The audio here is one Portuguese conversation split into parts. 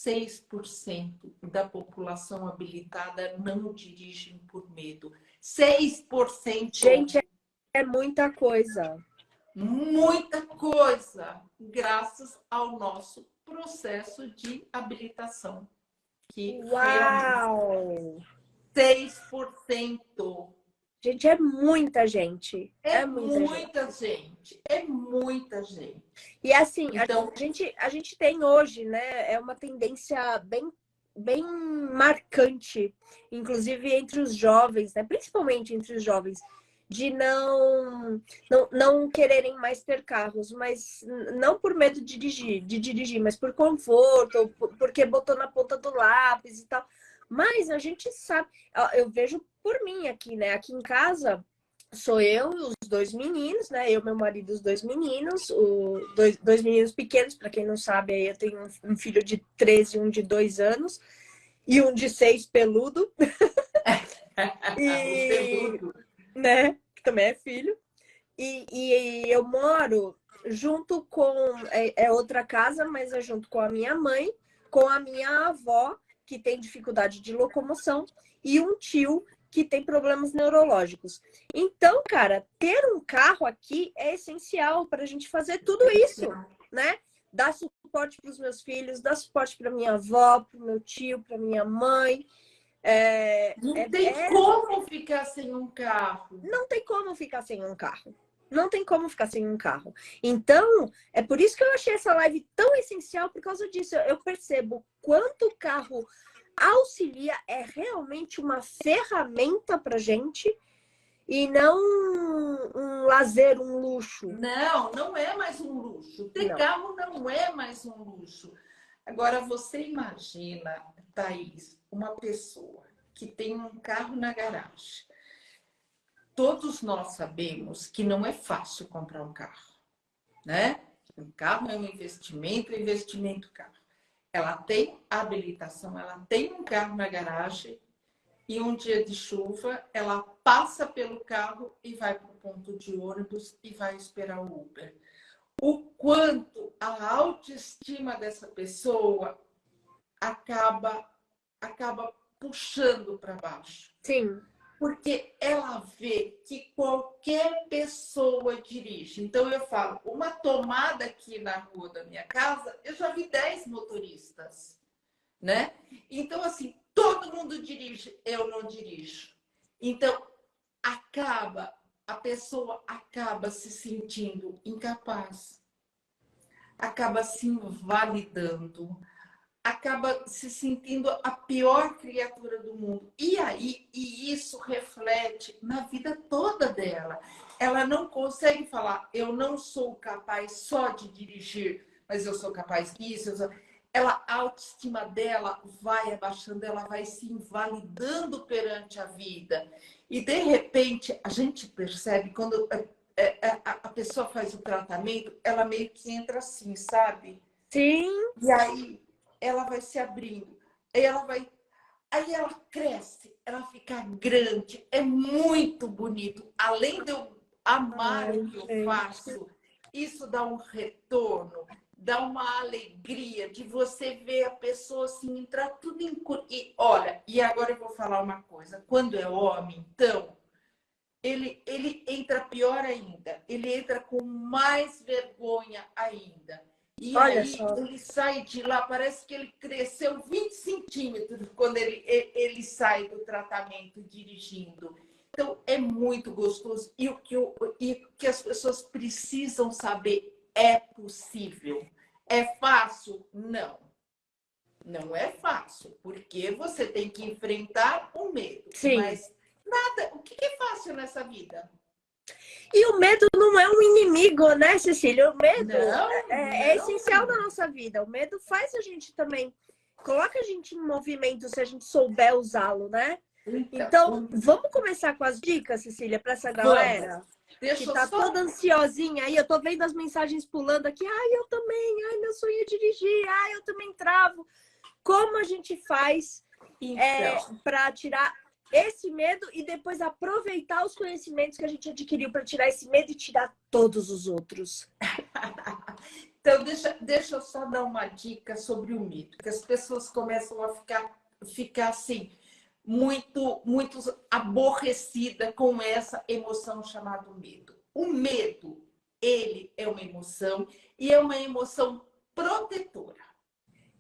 6% da população habilitada não dirigem por medo. 6%. Gente, é muita coisa. Muita coisa, graças ao nosso processo de habilitação. Que Uau! 6%. Gente, é muita gente. É muita gente. É muita gente. E assim, então, a gente tem hoje, né? É uma tendência bem marcante, inclusive entre os jovens, né? Principalmente entre os jovens, de não quererem mais ter carros, mas não por medo de dirigir, mas por conforto, porque botou na ponta do lápis e tal. Mas a gente sabe, eu vejo por mim aqui, né? Aqui em casa sou eu e os dois meninos, né? Eu, meu marido, os dois meninos, dois meninos pequenos, para quem não sabe, aí eu tenho um filho de 13 e um de 2 anos, e um de 6 peludo. peludo. Né? Que também é filho. E eu moro junto com... É outra casa, mas é junto com a minha mãe, com a minha avó, que tem dificuldade de locomoção, e um tio que tem problemas neurológicos. Então, cara, ter um carro aqui é essencial para a gente fazer tudo isso, né? Dar suporte para os meus filhos, dar suporte para minha avó, para o meu tio, para minha mãe. Não tem como ficar sem um carro. Não tem como ficar sem um carro. Não tem como ficar sem um carro. Então, é por isso que eu achei essa live tão essencial, por causa disso. Eu percebo quanto o carro auxilia, é realmente uma ferramenta pra gente e não um lazer, um luxo. Não é mais um luxo. Ter carro não é mais um luxo. Agora, você imagina, Thaís, uma pessoa que tem um carro na garagem. Todos nós sabemos que não é fácil comprar um carro, né? Um carro é um investimento caro. Ela tem habilitação, ela tem um carro na garagem e um dia de chuva ela passa pelo carro e vai para o ponto de ônibus e vai esperar o Uber. O quanto a autoestima dessa pessoa acaba puxando para baixo. Sim. Porque ela vê que qualquer pessoa dirige. Então, eu falo, uma tomada aqui na rua da minha casa, eu já vi 10 motoristas, né? Então, assim, todo mundo dirige, eu não dirijo. Então, a pessoa acaba se sentindo incapaz, acaba se invalidando, acaba se sentindo a pior criatura do mundo. E isso reflete na vida toda dela. Ela não consegue falar, eu não sou capaz só de dirigir, mas eu sou capaz disso. A autoestima dela vai abaixando, ela vai se invalidando perante a vida. E, de repente, a gente percebe, quando a pessoa faz o tratamento, ela meio que entra assim, sabe? Sim. E aí ela vai se abrindo, aí ela cresce, ela fica grande, é muito bonito. Além de eu amar o que eu faço, isso dá um retorno, dá uma alegria de você ver a pessoa assim, entrar tudo em... E olha, e agora eu vou falar uma coisa, quando é homem, então, ele entra pior ainda, ele entra com mais vergonha ainda. E Olha aí só. ele sai de lá, parece que ele cresceu 20 centímetros quando ele sai do tratamento dirigindo. Então, é muito gostoso. E o que as pessoas precisam saber, é possível. É fácil? Não. Não é fácil, porque você tem que enfrentar o medo. Sim. Mas nada, o que é fácil nessa vida? E o medo não é um inimigo, né, Cecília? O medo é não. essencial na nossa vida. O medo faz a gente também, coloca a gente em movimento se a gente souber usá-lo, né? Então, vamos começar com as dicas, Cecília, para essa galera que tá toda ansiosinha aí. Eu tô vendo as mensagens pulando aqui. Ai, eu também. Ai, meu sonho é dirigir. Ai, eu também travo. Como a gente faz para tirar esse medo e depois aproveitar os conhecimentos que a gente adquiriu para tirar esse medo e tirar todos os outros? Então, deixa eu só dar uma dica sobre o medo, que as pessoas começam a ficar assim, muito aborrecida com essa emoção chamada medo. O medo, ele é uma emoção e é uma emoção protetora.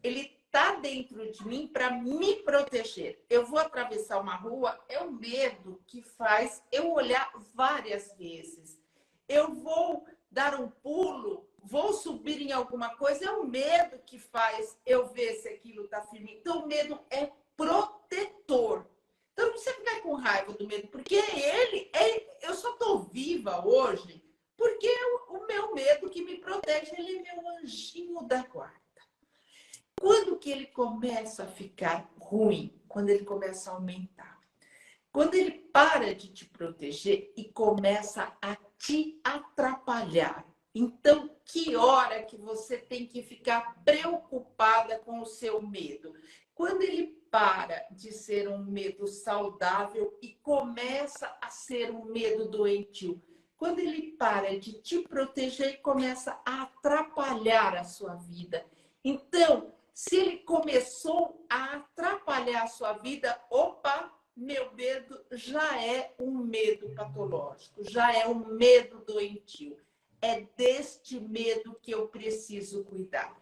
Ele está dentro de mim para me proteger. Eu vou atravessar uma rua, é o medo que faz eu olhar várias vezes. Eu vou dar um pulo, vou subir em alguma coisa, é o medo que faz eu ver se aquilo está firme. Então, o medo é protetor. Então, não precisa ficar com raiva do medo, porque eu só estou viva hoje porque o meu medo que me protege, ele é meu anjinho da guarda. Quando que ele começa a ficar ruim? Quando ele começa a aumentar. Quando ele para de te proteger e começa a te atrapalhar. Então, que hora que você tem que ficar preocupada com o seu medo? Quando ele para de ser um medo saudável e começa a ser um medo doentio. Quando ele para de te proteger e começa a atrapalhar a sua vida. Então, se ele começou a atrapalhar a sua vida, opa, meu medo já é um medo patológico, já é um medo doentio. É deste medo que eu preciso cuidar.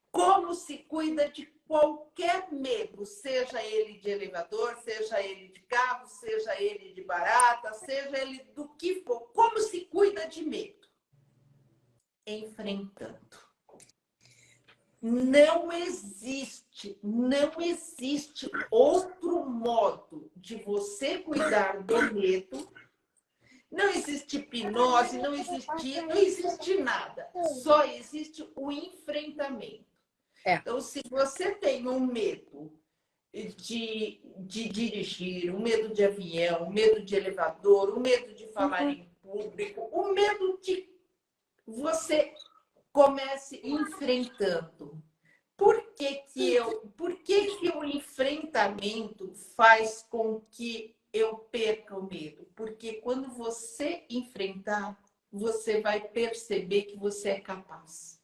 Como se cuida de qualquer medo, seja ele de elevador, seja ele de carro, seja ele de barata, seja ele do que for. Como se cuida de medo? Enfrentando. Não existe outro modo de você cuidar do medo. Não existe hipnose, não existe nada. Só existe o enfrentamento. Então, se você tem um medo de dirigir, um medo de avião, um medo de elevador, um medo de falar em público, o medo de você comece enfrentando. Por que o enfrentamento faz com que eu perca o medo? Porque quando você enfrentar, você vai perceber que você é capaz.